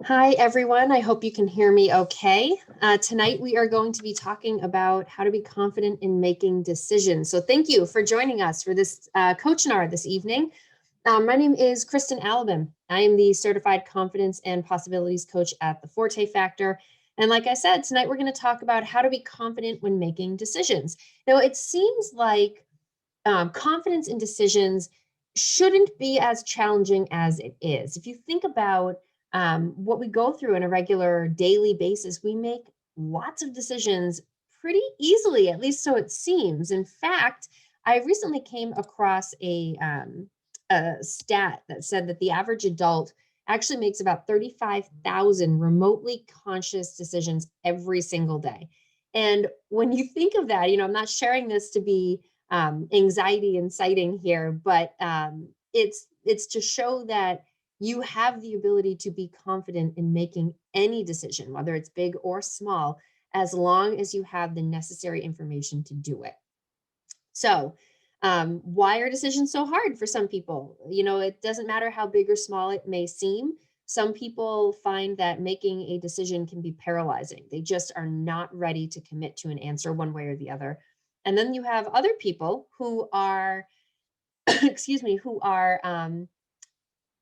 Hi, everyone. I hope you can hear me okay. Tonight, we are going to be talking about how to be confident in making decisions. So thank you for joining us for this Coachinar this evening. My name is Kristin Allaben. I am the Certified Confidence and Possibilities Coach at the Forte Factor. And like I said, tonight we're going to talk about how to be confident when making decisions. Now, it seems like confidence in decisions shouldn't be as challenging as it is. If you think about what we go through on a regular daily basis, we make lots of decisions pretty easily, at least so it seems. In fact, I recently came across a stat that said that the average adult actually makes about 35,000 remotely conscious decisions every single day. And when you think of that, I'm not sharing this to be anxiety inciting here, but it's to show that you have the ability to be confident in making any decision, whether it's big or small, as long as you have the necessary information to do it. So, why are decisions so hard for some people? It doesn't matter how big or small it may seem. Some people find that making a decision can be paralyzing. They just are not ready to commit to an answer one way or the other. And then you have other people who are, excuse me, who are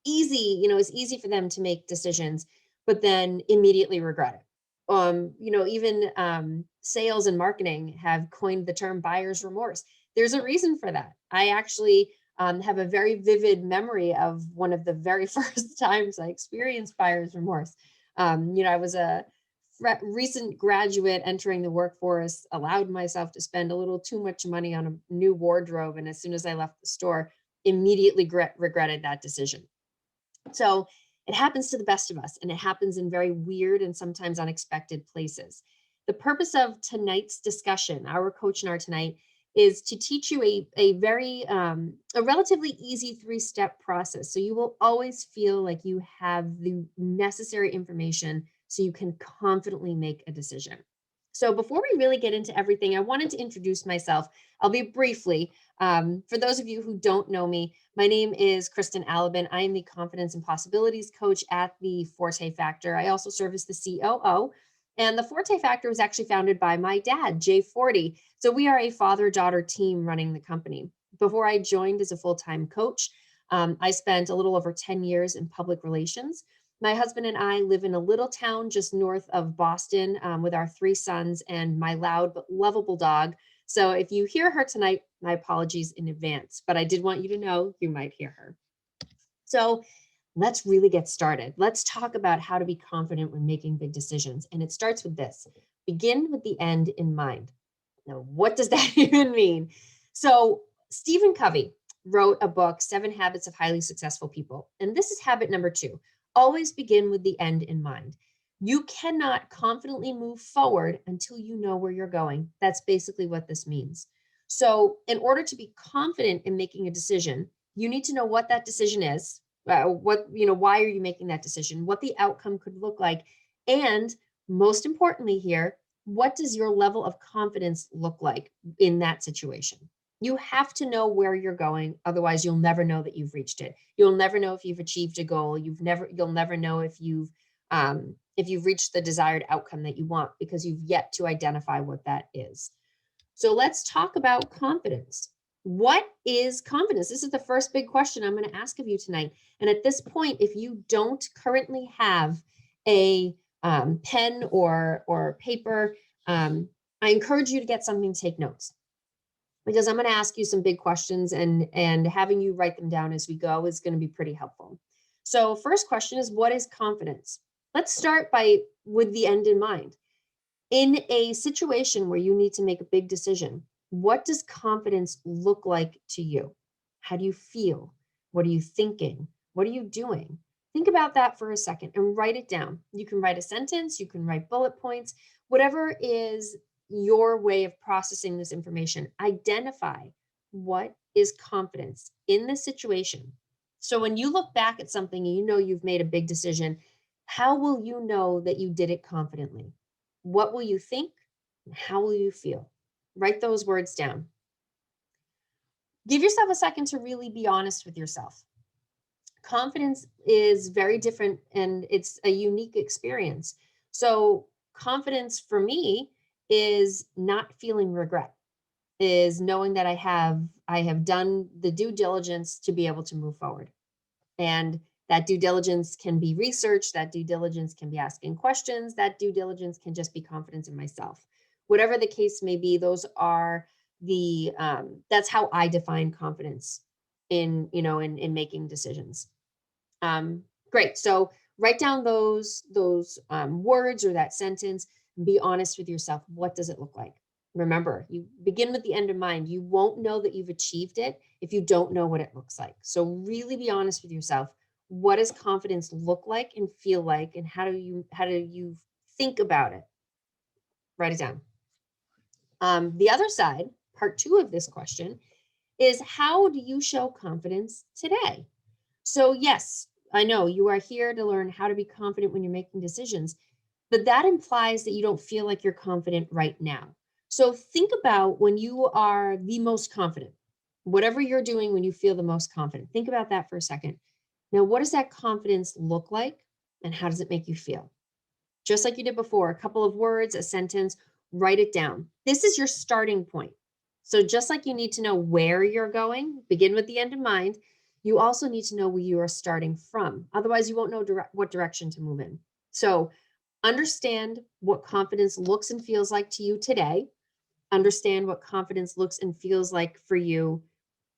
easy, it's easy for them to make decisions, but then immediately regret it. Even sales and marketing have coined the term buyer's remorse. There's a reason for that. I actually have a very vivid memory of one of the very first times I experienced buyer's remorse. I was a recent graduate entering the workforce, allowed myself to spend a little too much money on a new wardrobe. And as soon as I left the store, immediately regretted that decision. So it happens to the best of us, and it happens in very weird and sometimes unexpected places. The purpose of tonight's discussion, our Coachinar tonight, is to teach you a relatively easy 3-step process. So you will always feel like you have the necessary information so you can confidently make a decision. So before we really get into everything, I wanted to introduce myself. I'll be briefly. For those of you who don't know me, my name is Kristin Allaben. I am the Confidence and Possibilities Coach at the Forte Factor. I also serve as the COO. And the Forte Factor was actually founded by my dad, Jay Forty. So we are a father-daughter team running the company. Before I joined as a full-time coach, I spent a little over 10 years in public relations. My husband and I live in a little town just north of Boston with our 3 sons and my loud but lovable dog. So if you hear her tonight, my apologies in advance, but I did want you to know you might hear her. So let's really get started. Let's talk about how to be confident when making big decisions. And it starts with this: begin with the end in mind. Now, what does that even mean? So Stephen Covey wrote a book, 7 Habits of Highly Successful People. And this is habit number 2. Always begin with the end in mind. You cannot confidently move forward until you know where you're going. That's basically what this means. So in order to be confident in making a decision, you need to know what that decision is, why are you making that decision, what the outcome could look like, and most importantly here, what does your level of confidence look like in that situation? You have to know where you're going. Otherwise, you'll never know that you've reached it. You'll never know if you've achieved a goal. You'll never know if you've reached the desired outcome that you want, because you've yet to identify what that is. So let's talk about confidence. What is confidence? This is the first big question I'm going to ask of you tonight. And at this point, if you don't currently have a pen or paper, I encourage you to get something to take notes, because I'm going to ask you some big questions, and having you write them down as we go is going to be pretty helpful. So first question is, what is confidence? Let's start with the end in mind. In a situation where you need to make a big decision, what does confidence look like to you? How do you feel? What are you thinking? What are you doing? Think about that for a second and write it down. You can write a sentence, you can write bullet points, whatever is your way of processing this information. Identify what is confidence in this situation. So when you look back at something and you know you've made a big decision, how will you know that you did it confidently? What will you think? And how will you feel? Write those words down. Give yourself a second to really be honest with yourself. Confidence is very different and it's a unique experience. So, confidence for me is not feeling regret, is knowing that I have done the due diligence to be able to move forward. And that due diligence can be research, that due diligence can be asking questions, that due diligence can just be confidence in myself. Whatever the case may be, those are that's how I define confidence in making decisions. Great. So write down those words or that sentence and be honest with yourself. What does it look like? Remember, you begin with the end in mind. You won't know that you've achieved it if you don't know what it looks like. So really be honest with yourself. What does confidence look like and feel like, and how do you think about it? Write it down. The other side, part two of this question, is how do you show confidence today? So, yes, I know you are here to learn how to be confident when you're making decisions, but that implies that you don't feel like you're confident right now. So, think about when you are the most confident, whatever you're doing when you feel the most confident. Think about that for a second. Now, what does that confidence look like and how does it make you feel? Just like you did before, a couple of words, a sentence, write it down. This is your starting point. So just like you need to know where you're going, begin with the end in mind, you also need to know where you are starting from. Otherwise, you won't know what direction to move in. So understand what confidence looks and feels like to you today. Understand what confidence looks and feels like for you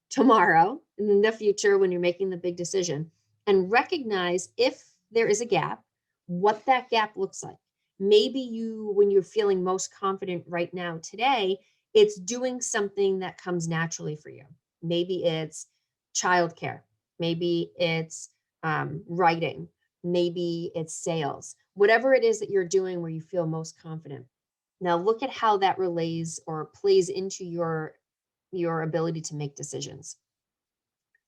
tomorrow, in the future, when you're making the big decision, and recognize if there is a gap, what that gap looks like. Maybe when you're feeling most confident right now today, it's doing something that comes naturally for you. Maybe it's childcare. Maybe it's writing. Maybe it's sales. Whatever it is that you're doing where you feel most confident. Now look at how that relays or plays into your ability to make decisions.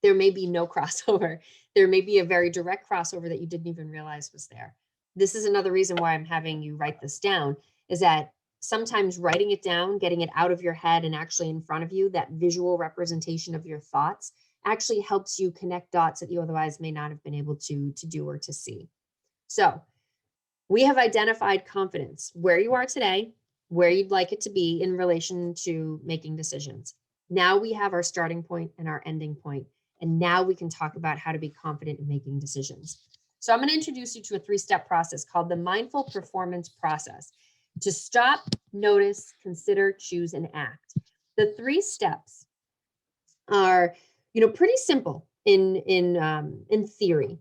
There may be no crossover. There may be a very direct crossover that you didn't even realize was there. This is another reason why I'm having you write this down, is that sometimes writing it down, getting it out of your head and actually in front of you, that visual representation of your thoughts actually helps you connect dots that you otherwise may not have been able to do or to see. So we have identified confidence, where you are today, where you'd like it to be in relation to making decisions. Now we have our starting point and our ending point, and now we can talk about how to be confident in making decisions. So I'm going to introduce you to a 3-step process called the mindful performance process. To stop, notice, consider, choose, and act. The 3 steps are, pretty simple in theory,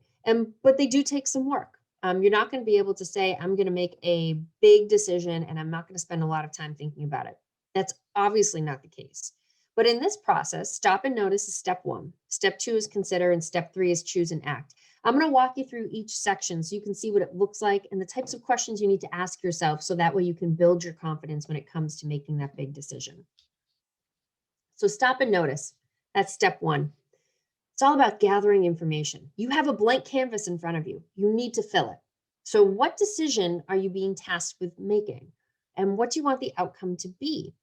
but they do take some work. You're not going to be able to say, I'm going to make a big decision and I'm not going to spend a lot of time thinking about it. That's obviously not the case. But in this process, stop and notice is step 1. Step 2 is consider, and step 3 is choose and act. I'm going to walk you through each section so you can see what it looks like and the types of questions you need to ask yourself so that way you can build your confidence when it comes to making that big decision. So stop and notice. That's step 1. It's all about gathering information. You have a blank canvas in front of you. You need to fill it. So what decision are you being tasked with making? And what do you want the outcome to be?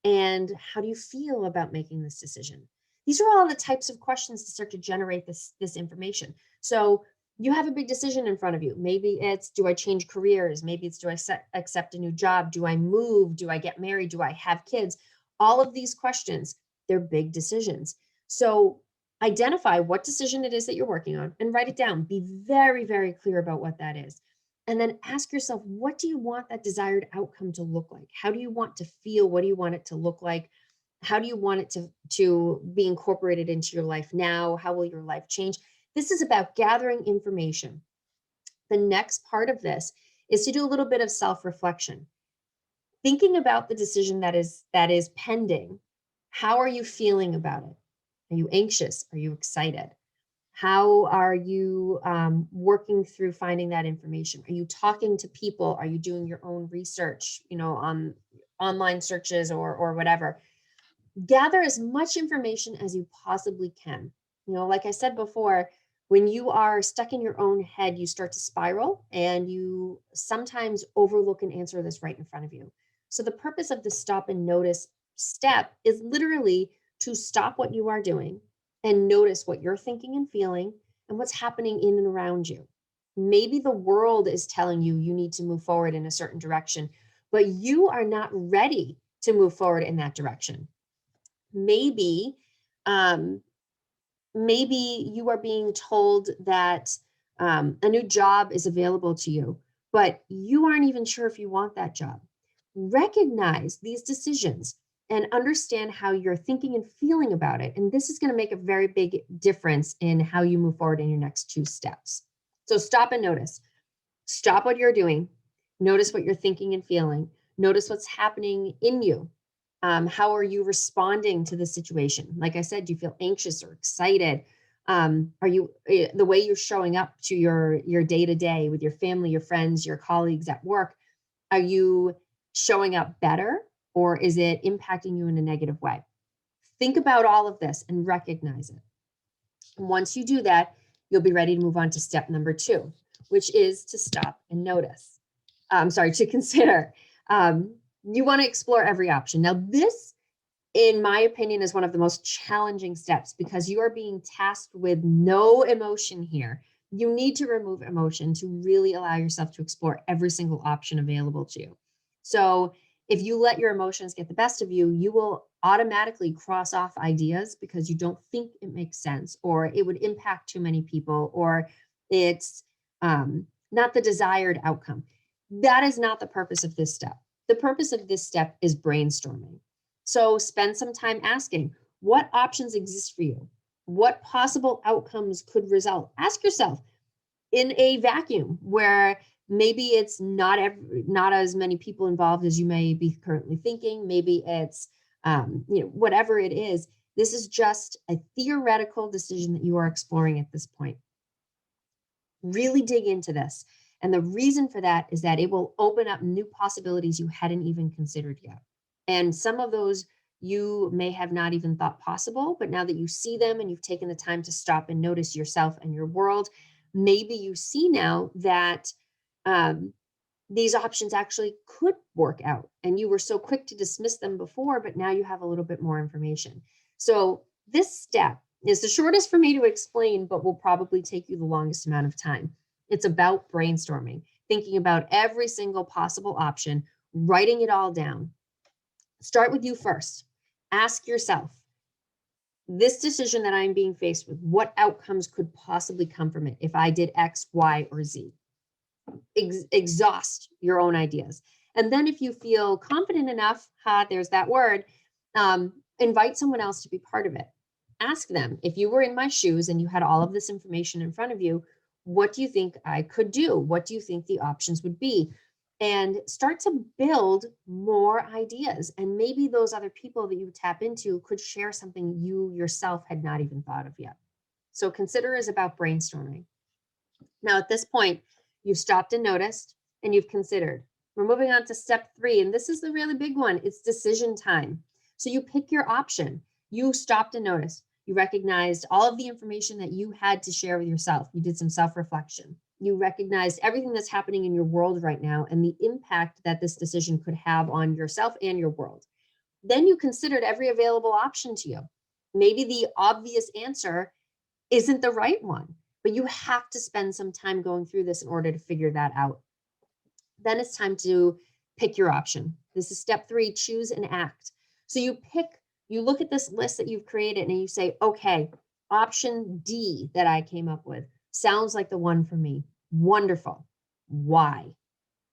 And how do you feel about making this decision? These are all the types of questions to start to generate this information. So you have a big decision in front of you. Maybe it's, do I change careers? Maybe it's, do I accept a new job? Do I move? Do I get married? Do I have kids? All of these questions, they're big decisions. So identify what decision it is that you're working on and write it down. Be very, very clear about what that is. And then ask yourself, what do you want that desired outcome to look like? How do you want to feel? What do you want it to look like? How do you want it to be incorporated into your life now? How will your life change? This is about gathering information. The next part of this is to do a little bit of self-reflection. Thinking about the decision that is pending. How are you feeling about it? Are you anxious? Are you excited? How are you working through finding that information? Are you talking to people? Are you doing your own research, on online searches or whatever? Gather as much information as you possibly can. Like I said before, when you are stuck in your own head, you start to spiral and you sometimes overlook an answer that's right in front of you. So the purpose of the stop and notice step is literally to stop what you are doing and notice what you're thinking and feeling and what's happening in and around you. Maybe the world is telling you you need to move forward in a certain direction, but you are not ready to move forward in that direction. Maybe, um, maybe you are being told that a new job is available to you, but you aren't even sure if you want that job. Recognize these decisions and understand how you're thinking and feeling about it. And this is going to make a very big difference in how you move forward in your next 2 steps. So stop and notice. Stop what you're doing. Notice what you're thinking and feeling. Notice what's happening in you. How are you responding to the situation? Like I said, do you feel anxious or excited? Are you the way you're showing up to your day to day with your family, your friends, your colleagues at work? Are you showing up better, or is it impacting you in a negative way? Think about all of this and recognize it. And once you do that, you'll be ready to move on to step number 2, which is to stop and notice. To consider. You want to explore every option. Now, this, in my opinion, is one of the most challenging steps because you are being tasked with no emotion here. You need to remove emotion to really allow yourself to explore every single option available to you. So if you let your emotions get the best of you, you will automatically cross off ideas because you don't think it makes sense, or it would impact too many people, or it's not the desired outcome. That is not the purpose of this step. The purpose of this step is brainstorming. So spend some time asking, what options exist for you? What possible outcomes could result? Ask yourself in a vacuum where maybe it's not as many people involved as you may be currently thinking. Maybe it's whatever it is. This is just a theoretical decision that you are exploring at this point. Really dig into this. And the reason for that is that it will open up new possibilities you hadn't even considered yet. And some of those you may have not even thought possible, but now that you see them and you've taken the time to stop and notice yourself and your world, maybe you see now that these options actually could work out. And you were so quick to dismiss them before, but now you have a little bit more information. So this step is the shortest for me to explain, but will probably take you the longest amount of time. It's about brainstorming, thinking about every single possible option, writing it all down. Start with you first. Ask yourself, this decision that I'm being faced with, what outcomes could possibly come from it if I did X, Y, or Z? Exhaust your own ideas. And then if you feel confident enough, there's that word, invite someone else to be part of it. Ask them, if you were in my shoes and you had all of this information in front of you, what do you think I could do? What do you think the options would be? And start to build more ideas. And maybe those other people that you tap into could share something you yourself had not even thought of yet. So consider is about brainstorming. Now, at this point, you've stopped and noticed, and you've considered. We're moving on to step 3, and this is the really big one. It's decision time. So you pick your option. You stopped and noticed. You recognized all of the information that you had to share with yourself. You did some self-reflection. You recognized everything that's happening in your world right now and the impact that this decision could have on yourself and your world. Then you considered every available option to you. Maybe the obvious answer isn't the right one, but you have to spend some time going through this in order to figure that out. Then it's time to pick your option. This is step 3, choose and act. So you look at this list that you've created and you say, okay, option D that I came up with sounds like the one for me. Wonderful. Why?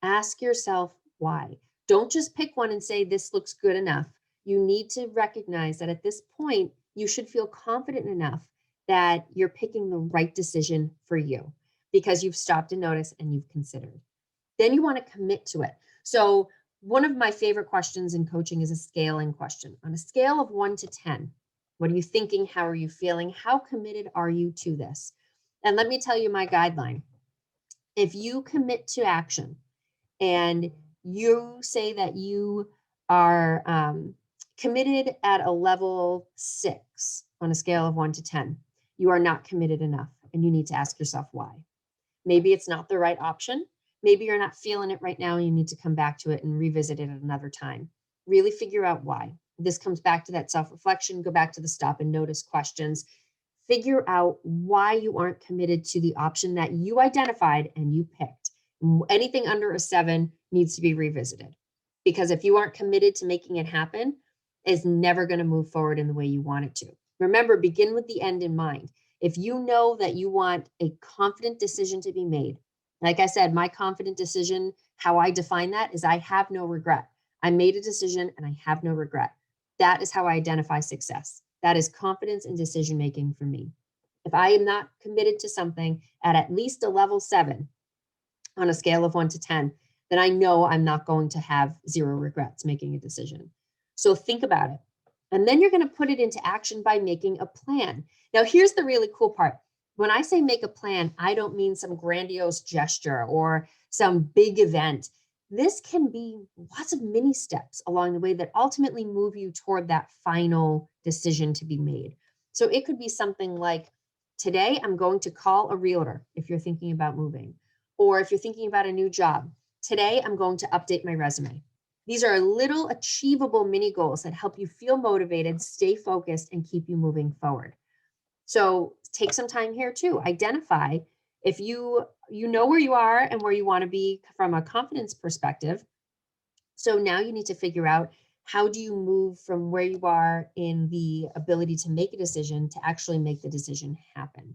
Ask yourself why. Don't just pick one and say, this looks good enough. You need to recognize that at this point, you should feel confident enough that you're picking the right decision for you because you've stopped and noticed and you've considered. Then you want to commit to it. So one of my favorite questions in coaching is a scaling question. On a scale of 1 to 10, what are you thinking? How are you feeling? How committed are you to this? And let me tell you my guideline. If you commit to action and you say that you are committed at a level 6 on a scale of 1 to 10, you are not committed enough and you need to ask yourself why. Maybe it's not the right option. Maybe you're not feeling it right now and you need to come back to it and revisit it at another time. Really figure out why. This comes back to that self-reflection. Go back to the stop and notice questions. Figure out why you aren't committed to the option that you identified and you picked. Anything under a 7 needs to be revisited, because if you aren't committed to making it happen, it's never going to move forward in the way you want it to. Remember, begin with the end in mind. If you know that you want a confident decision to be made, like I said, my confident decision, how I define that is I have no regret. I made a decision and I have no regret. That is how I identify success. That is confidence in decision making for me. If I am not committed to something at least a level 7 on a scale of 1 to 10, then I know I'm not going to have 0 regrets making a decision. So think about it. And then you're going to put it into action by making a plan. Now, here's the really cool part. When I say make a plan, I don't mean some grandiose gesture or some big event. This can be lots of mini steps along the way that ultimately move you toward that final decision to be made. So it could be something like, today I'm going to call a realtor if you're thinking about moving, or if you're thinking about a new job. Today I'm going to update my resume. These are little achievable mini goals that help you feel motivated, stay focused, and keep you moving forward. So take some time here too. Identify if you know where you are and where you want to be from a confidence perspective. So now you need to figure out, how do you move from where you are in the ability to make a decision to actually make the decision happen?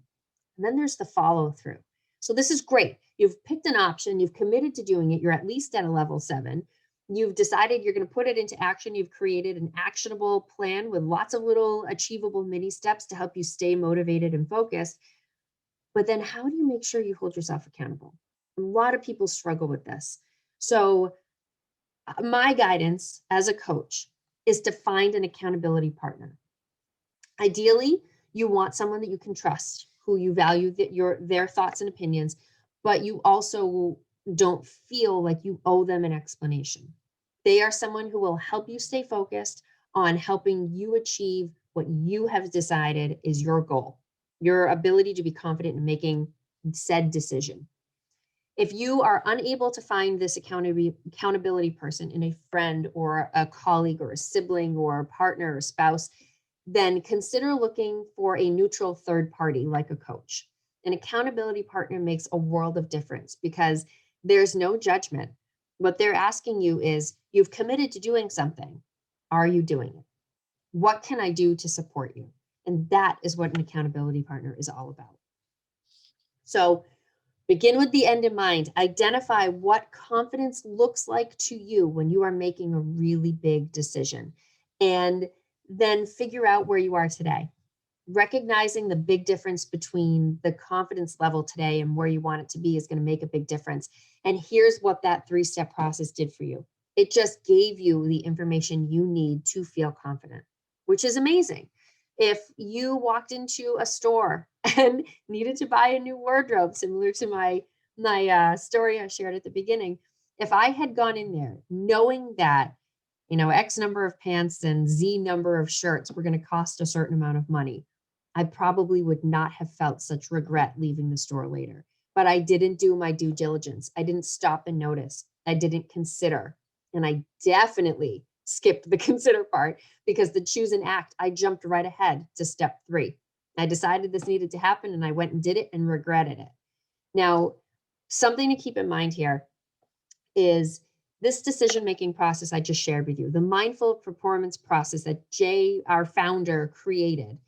And then there's the follow through. So this is great. You've picked an option, you've committed to doing it, you're at least at a level 7. You've decided you're going to put it into action. You've created an actionable plan with lots of little achievable mini steps to help you stay motivated and focused. But then how do you make sure you hold yourself accountable? A lot of people struggle with this. So my guidance as a coach is to find an accountability partner. Ideally, you want someone that you can trust, who you value their thoughts and opinions, but you also don't feel like you owe them an explanation. They are someone who will help you stay focused on helping you achieve what you have decided is your goal, your ability to be confident in making said decision. If you are unable to find this accountability person in a friend or a colleague or a sibling or a partner or spouse, then consider looking for a neutral third party like a coach. An accountability partner makes a world of difference because there's no judgment. What they're asking you is, you've committed to doing something. Are you doing it? What can I do to support you? And that is what an accountability partner is all about. So begin with the end in mind. Identify what confidence looks like to you when you are making a really big decision. And then figure out where you are today. Recognizing the big difference between the confidence level today and where you want it to be is going to make a big difference. And here's what that 3-step process did for you. It just gave you the information you need to feel confident, which is amazing. If you walked into a store and needed to buy a new wardrobe, similar to my story I shared at the beginning, if I had gone in there knowing that, X number of pants and Z number of shirts were going to cost a certain amount of money, I probably would not have felt such regret leaving the store later. But I didn't do my due diligence. I didn't stop and notice. I didn't consider. And I definitely skipped the consider part, because the choose and act, I jumped right ahead to step 3. I decided this needed to happen and I went and did it and regretted it. Now, something to keep in mind here is this decision-making process I just shared with you, the mindful performance process that Jay, our founder, created,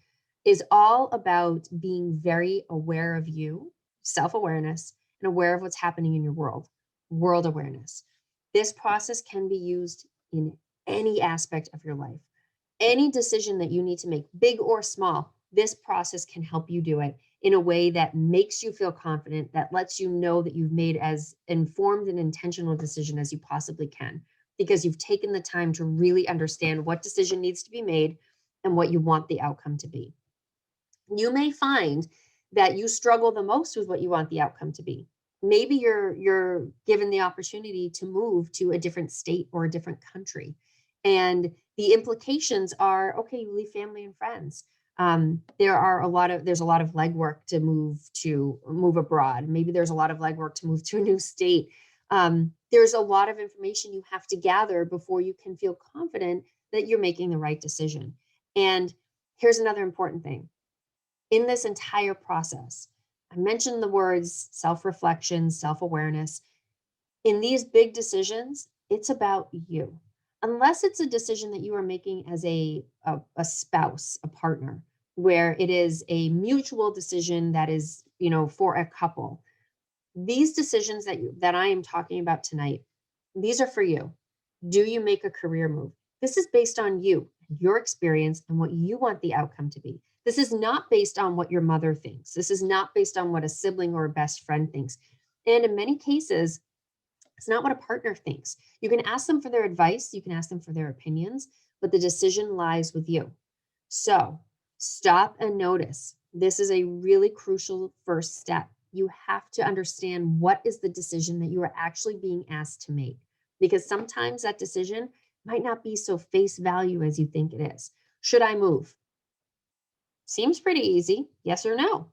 is all about being very aware of you, self-awareness, and aware of what's happening in your world awareness. This process can be used in any aspect of your life. Any decision that you need to make, big or small, this process can help you do it in a way that makes you feel confident, that lets you know that you've made as informed and intentional decision as you possibly can, because you've taken the time to really understand what decision needs to be made and what you want the outcome to be. You may find that you struggle the most with what you want the outcome to be. Maybe you're given the opportunity to move to a different state or a different country, and the implications are, okay, you leave family and friends. There's a lot of legwork to move abroad. Maybe there's a lot of legwork to move to a new state. There's a lot of information you have to gather before you can feel confident that you're making the right decision. And here's another important thing. in this entire process. I mentioned the words self-reflection, self-awareness. In these big decisions, it's about you. Unless it's a decision that you are making as a spouse, a partner, where it is a mutual decision that is, for a couple. These decisions that I am talking about tonight, these are for you. Do you make a career move? This is based on you, your experience, and what you want the outcome to be. This is not based on what your mother thinks. This is not based on what a sibling or a best friend thinks. And in many cases, it's not what a partner thinks. You can ask them for their advice, you can ask them for their opinions, but the decision lies with you. So stop and notice. This is a really crucial first step. You have to understand what is the decision that you are actually being asked to make, because sometimes that decision might not be so face value as you think it is. Should I move? Seems pretty easy, yes or no.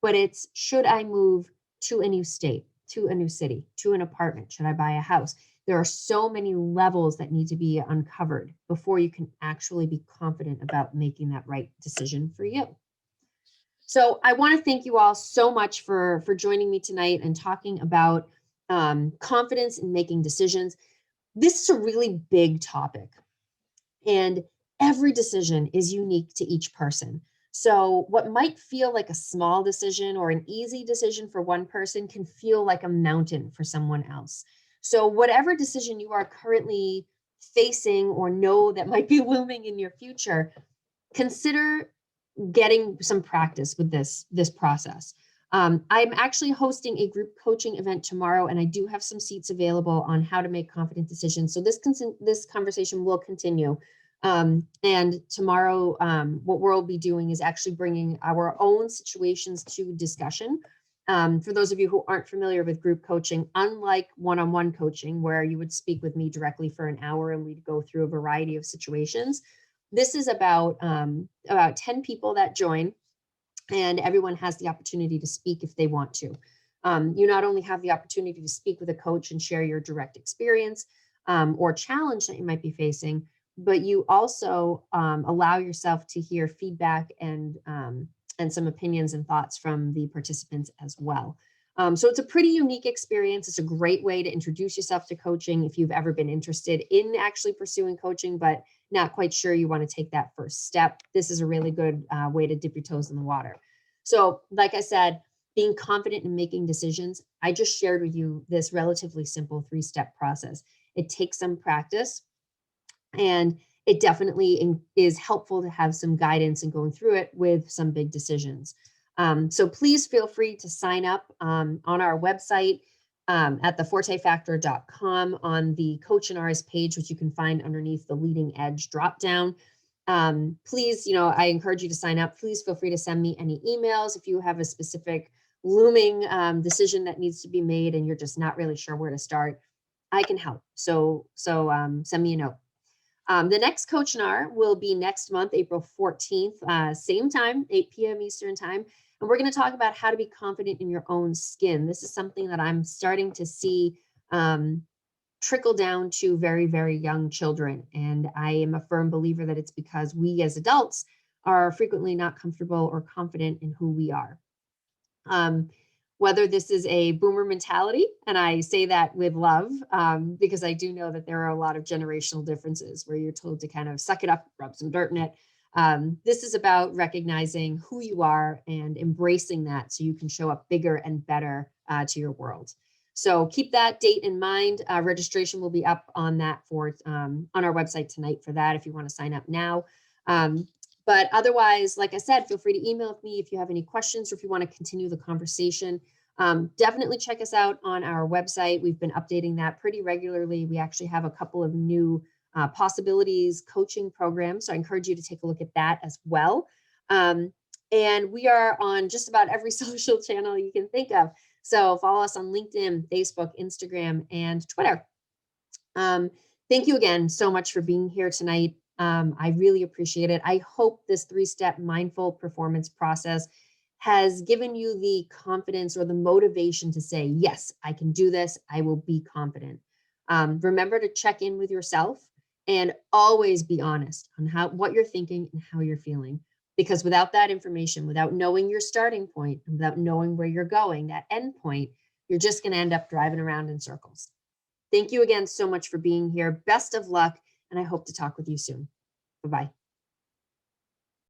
But it's, should I move to a new state, to a new city, to an apartment? Should I buy a house? There are so many levels that need to be uncovered before you can actually be confident about making that right decision for you. So I want to thank you all so much for joining me tonight and talking about confidence in making decisions. This is a really big topic, and every decision is unique to each person. So what might feel like a small decision or an easy decision for one person can feel like a mountain for someone else. So whatever decision you are currently facing or know that might be looming in your future, consider getting some practice with this process. I'm actually hosting a group coaching event tomorrow, and I do have some seats available on how to make confident decisions. So this conversation will continue. And tomorrow, what we'll be doing is actually bringing our own situations to discussion. For those of you who aren't familiar with group coaching, unlike one-on-one coaching, where you would speak with me directly for an hour and we'd go through a variety of situations, this is about 10 people that join, and everyone has the opportunity to speak if they want to. You not only have the opportunity to speak with a coach and share your direct experience or challenge that you might be facing, but you also allow yourself to hear feedback and some opinions and thoughts from the participants as well. So it's a pretty unique experience. It's a great way to introduce yourself to coaching if you've ever been interested in actually pursuing coaching, but not quite sure you want to take that first step. This is a really good way to dip your toes in the water. So like I said, being confident in making decisions, I just shared with you this relatively simple 3-step process. It takes some practice, and it definitely is helpful to have some guidance in going through it with some big decisions. So please feel free to sign up on our website at thefortefactor.com on the Coachinar's page, which you can find underneath the leading edge dropdown. Please, I encourage you to sign up. Please feel free to send me any emails if you have a specific looming decision that needs to be made and you're just not really sure where to start. I can help. So send me a note. The next Coachinar will be next month, April 14th, same time, 8 p.m. Eastern time. And we're going to talk about how to be confident in your own skin. This is something that I'm starting to see trickle down to very, very young children. And I am a firm believer that it's because we as adults are frequently not comfortable or confident in who we are. Whether this is a boomer mentality, and I say that with love, because I do know that there are a lot of generational differences where you're told to kind of suck it up, rub some dirt in it. This is about recognizing who you are and embracing that so you can show up bigger and better to your world. So keep that date in mind. Registration will be up on that on our website tonight for that if you want to sign up now. But otherwise, like I said, feel free to email me if you have any questions or if you want to continue the conversation. Definitely check us out on our website. We've been updating that pretty regularly. We actually have a couple of new possibilities coaching programs. So I encourage you to take a look at that as well. And we are on just about every social channel you can think of. So follow us on LinkedIn, Facebook, Instagram, and Twitter. Thank you again so much for being here tonight. I really appreciate it. I hope this 3-step mindful performance process has given you the confidence or the motivation to say, yes, I can do this. I will be confident. Remember to check in with yourself and always be honest on what you're thinking and how you're feeling. Because without that information, without knowing your starting point, and without knowing where you're going, that end point, you're just going to end up driving around in circles. Thank you again so much for being here. Best of luck, and I hope to talk with you soon. Bye-bye.